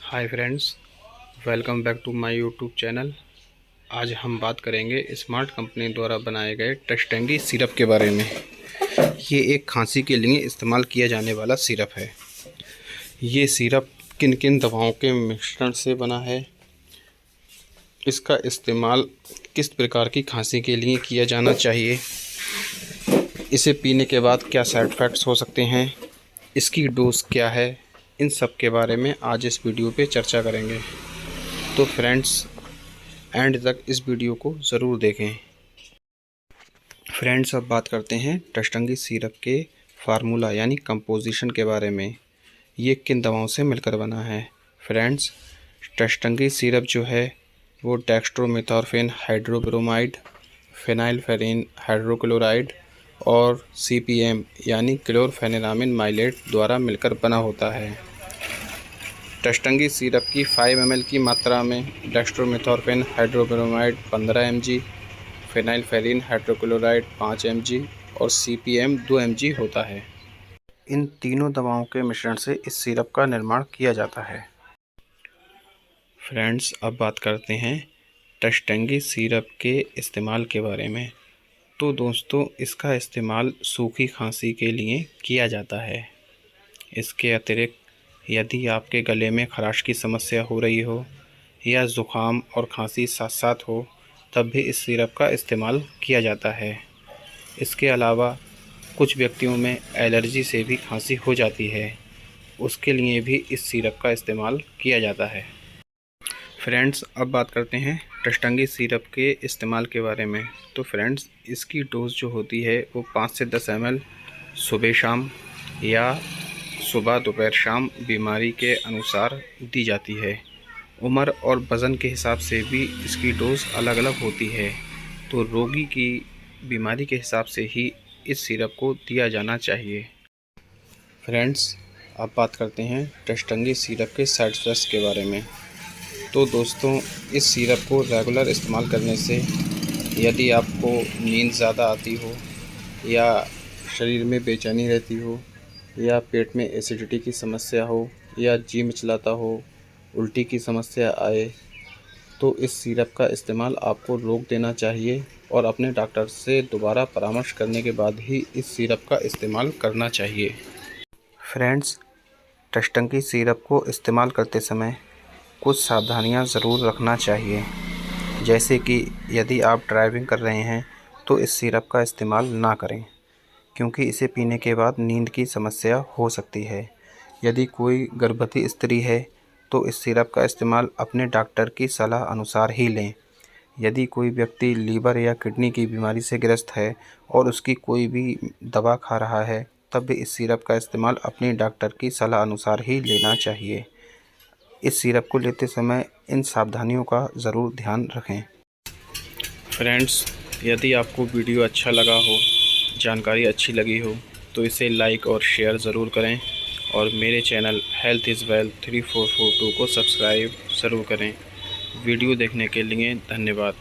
Hi friends, welcome back to my YouTube channel. आज हम बात करेंगे स्मार्ट कंपनी द्वारा बनाए गए टशटंगी सिरप के बारे में। ये एक खांसी के लिए इस्तेमाल किया जाने वाला सिरप है। ये सिरप किन किन दवाओं के मिश्रण से बना है, इसका इस्तेमाल किस प्रकार की खांसी के लिए किया जाना चाहिए, इसे पीने के बाद क्या साइड इफ़ेक्ट्स हो सकते हैं, इसकी डोज क्या है, इन सब के बारे में आज इस वीडियो पे चर्चा करेंगे। तो फ्रेंड्स, एंड तक इस वीडियो को ज़रूर देखें। फ्रेंड्स, अब बात करते हैं टशटंगी सिरप के फार्मूला यानी कंपोजिशन के बारे में। ये किन दवाओं से मिलकर बना है। फ्रेंड्स, टशटंगी सिरप जो है वो डेक्स्ट्रोमेथॉर्फिन हाइड्रोब्रोमाइड, फेनाइलफेरिन हाइड्रोक्लोराइड और CPM यानी क्लोरफेनिरामिन माइलेट द्वारा मिलकर बना होता है। टशटंगी सिरप की 5 ml की मात्रा में डेक्स्ट्रोमेथॉर्फिन हाइड्रोब्रोमाइड 15 mg, फेनाइलफेरिन हाइड्रोक्लोराइड 5 mg और CPM 2 mg होता है। इन तीनों दवाओं के मिश्रण से इस सिरप का निर्माण किया जाता है। फ्रेंड्स, अब बात करते हैं टशटंगी सिरप के इस्तेमाल के बारे में। तो दोस्तों, इसका इस्तेमाल सूखी खांसी के लिए किया जाता है। इसके अतिरिक्त यदि आपके गले में खराश की समस्या हो रही हो या ज़ुकाम और खांसी साथ साथ हो, तब भी इस सिरप का इस्तेमाल किया जाता है। इसके अलावा कुछ व्यक्तियों में एलर्जी से भी खांसी हो जाती है, उसके लिए भी इस सिरप का इस्तेमाल किया जाता है। फ्रेंड्स, अब बात करते हैं टशटंगी सिरप के इस्तेमाल के बारे में। तो फ्रेंड्स, इसकी डोज जो होती है वो 5 से 10 ml सुबह शाम या सुबह दोपहर शाम बीमारी के अनुसार दी जाती है। उम्र और वज़न के हिसाब से भी इसकी डोज अलग अलग होती है, तो रोगी की बीमारी के हिसाब से ही इस सिरप को दिया जाना चाहिए। फ्रेंड्स, अब बात करते हैं टशटंगी सिरप के साइड इफ़ेक्ट्स के बारे में। तो दोस्तों, इस सिरप को रेगुलर इस्तेमाल करने से यदि आपको नींद ज़्यादा आती हो या शरीर में बेचैनी रहती हो या पेट में एसिडिटी की समस्या हो या जी मिचलाता हो, उल्टी की समस्या आए, तो इस सिरप का इस्तेमाल आपको रोक देना चाहिए और अपने डॉक्टर से दोबारा परामर्श करने के बाद ही इस सिरप का इस्तेमाल करना चाहिए। फ्रेंड्स, टशटंगी सिरप को इस्तेमाल करते समय कुछ सावधानियां ज़रूर रखना चाहिए। जैसे कि यदि आप ड्राइविंग कर रहे हैं तो इस सिरप का इस्तेमाल ना करें, क्योंकि इसे पीने के बाद नींद की समस्या हो सकती है। यदि कोई गर्भवती स्त्री है तो इस सिरप का इस्तेमाल अपने डॉक्टर की सलाह अनुसार ही लें। यदि कोई व्यक्ति लीवर या किडनी की बीमारी से ग्रस्त है और उसकी कोई भी दवा खा रहा है, तब भी इस सिरप का इस्तेमाल अपने डॉक्टर की सलाह अनुसार ही लेना चाहिए। इस सिरप को लेते समय इन सावधानियों का ज़रूर ध्यान रखें। फ्रेंड्स, यदि आपको वीडियो अच्छा लगा हो, जानकारी अच्छी लगी हो, तो इसे लाइक और शेयर ज़रूर करें और मेरे चैनल हेल्थ इज़ वेल्थ 3442 को सब्सक्राइब ज़रूर करें। वीडियो देखने के लिए धन्यवाद।